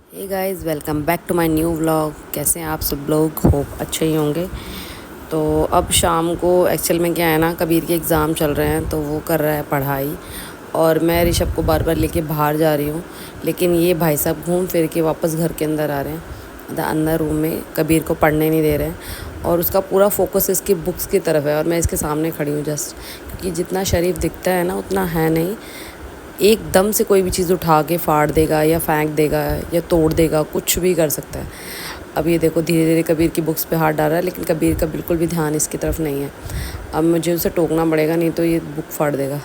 Hey guys, welcome back to my new vlog. कैसे हैं आप सब लोग? होप अच्छे ही होंगे। तो अब शाम को एक्चुअल में क्या है ना, कबीर के एग्ज़ाम चल रहे हैं तो वो कर रहा है पढ़ाई, और मैं ऋषभ को बार बार लेके बाहर जा रही हूँ। लेकिन ये भाई साहब घूम फिर के वापस घर के अंदर आ रहे हैं, मतलब अंदर रूम में कबीर को पढ़ने नहीं दे रहे हैं। और उसका पूरा फोकस इसकी बुक्स की तरफ है, और मैं इसके सामने खड़ी हूँ जस्ट, क्योंकि जितना शरीफ दिखता है ना उतना है नहीं। एकदम से कोई भी चीज़ उठा के फाड़ देगा या फेंक देगा या तोड़ देगा, कुछ भी कर सकता है। अब ये देखो धीरे धीरे कबीर की बुक्स पे हाथ डाल रहा है, लेकिन कबीर का बिल्कुल भी ध्यान इसकी तरफ नहीं है। अब मुझे उसे टोकना पड़ेगा, नहीं तो ये बुक फाड़ देगा।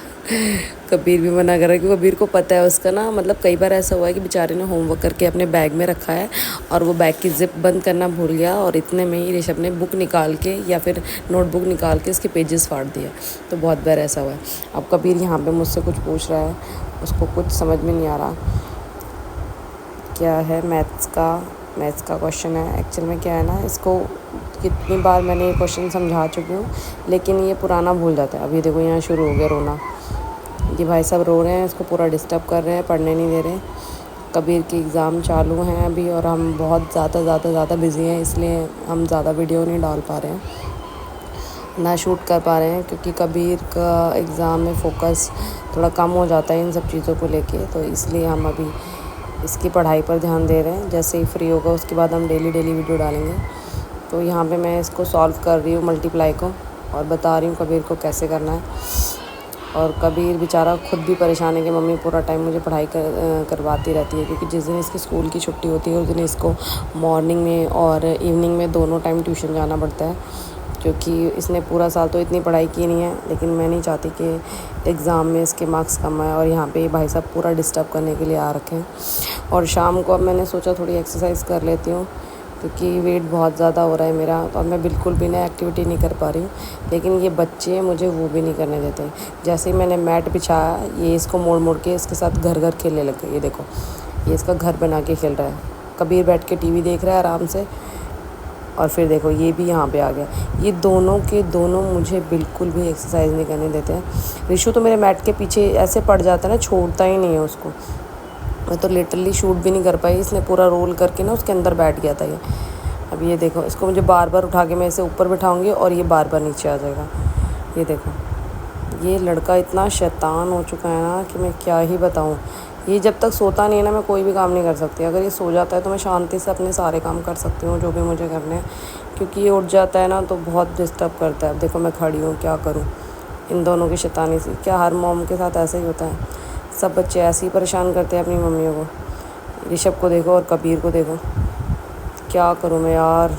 कबीर भी मना कर रहा है, क्योंकि कबीर को पता है उसका ना, मतलब कई बार ऐसा हुआ है कि बेचारे ने होमवर्क करके अपने बैग में रखा है और वो बैग की ज़िप बंद करना भूल गया, और इतने में ही ऋषभ ने बुक निकाल के या फिर नोटबुक निकाल के उसके पेजेस फाड़ दिए। तो बहुत बार ऐसा हुआ है। अब कबीर यहाँ पे मुझसे कुछ पूछ रहा है, उसको कुछ समझ में नहीं आ रहा क्या है। मैथ्स का क्वेश्चन है। एक्चुअल में क्या है ना, इसको कितनी बार मैंने ये क्वेश्चन समझा चुकी हूँ, लेकिन ये पुराना भूल जाता है। अभी देखो यहाँ शुरू हो गया रोना। ये भाई साहब रो रहे हैं, इसको पूरा डिस्टर्ब कर रहे हैं, पढ़ने नहीं दे रहे। कबीर के एग्ज़ाम चालू हैं अभी, और हम बहुत ज़्यादा बिज़ी हैं, इसलिए हम ज़्यादा वीडियो नहीं डाल पा रहे हैं, ना शूट कर पा रहे हैं, क्योंकि कबीर का एग्ज़ाम में फ़ोकस थोड़ा कम हो जाता है इन सब चीज़ों को लेके। तो इसलिए हम अभी इसकी पढ़ाई पर ध्यान दे रहे हैं। जैसे ही फ्री होगा उसके बाद हम डेली वीडियो डालेंगे। तो यहाँ पे मैं इसको सॉल्व कर रही हूँ मल्टीप्लाई को, और बता रही हूँ कबीर को कैसे करना है। और कबीर बेचारा खुद भी परेशान है कि मम्मी पूरा टाइम मुझे पढ़ाई करवाती रहती है, क्योंकि जिस दिन इसकी स्कूल की छुट्टी होती है उस दिन इसको मॉर्निंग में और इवनिंग में दोनों टाइम ट्यूशन जाना पड़ता है, क्योंकि इसने पूरा साल तो इतनी पढ़ाई की नहीं है। लेकिन मैं नहीं चाहती कि एग्ज़ाम में इसके मार्क्स कम आए, और यहाँ पे भाई साहब पूरा डिस्टर्ब करने के लिए आ रखे हैं। और शाम को अब मैंने सोचा थोड़ी एक्सरसाइज कर लेती हूँ, क्योंकि वेट बहुत ज़्यादा हो रहा है मेरा, और मैं बिल्कुल भी ना एक्टिविटी नहीं कर पा रही हूँ। लेकिन ये बच्चे मुझे वो भी नहीं करने देते। जैसे ही मैंने मैट बिछाया, ये इसको मोड़ मोड़ के इसके साथ घर खेलने लग गए। ये देखो, ये इसका घर बना के खेल रहा है। कबीर बैठ के टीवी देख रहा है आराम से, और फिर देखो ये भी यहाँ पे आ गया। ये दोनों के दोनों मुझे बिल्कुल भी एक्सरसाइज नहीं करने देते हैं। ऋषु तो मेरे मैट के पीछे ऐसे पड़ जाता है ना, छोड़ता ही नहीं है उसको। मैं तो लिटरली शूट भी नहीं कर पाई, इसने पूरा रोल करके ना उसके अंदर बैठ गया था ये। अब ये देखो, इसको मुझे बार बार उठा के मैं इसे ऊपर बिठाऊंगी और ये बार बार नीचे आ जाएगा। ये देखो, ये लड़का इतना शैतान हो चुका है ना कि मैं क्या ही बताऊँ। ये जब तक सोता नहीं है ना, मैं कोई भी काम नहीं कर सकती। अगर ये सो जाता है तो मैं शांति से अपने सारे काम कर सकती हूँ जो भी मुझे करने हैं, क्योंकि ये उठ जाता है ना तो बहुत डिस्टर्ब करता है। अब देखो मैं खड़ी हूँ, क्या करूँ इन दोनों की शैतानी से। क्या हर मॉम के साथ ऐसा ही होता है? सब बच्चे ऐसे ही परेशान करते हैं अपनी मम्मियों को। ऋषभ को देखो और कबीर को देखो, क्या करूँ मैं यार।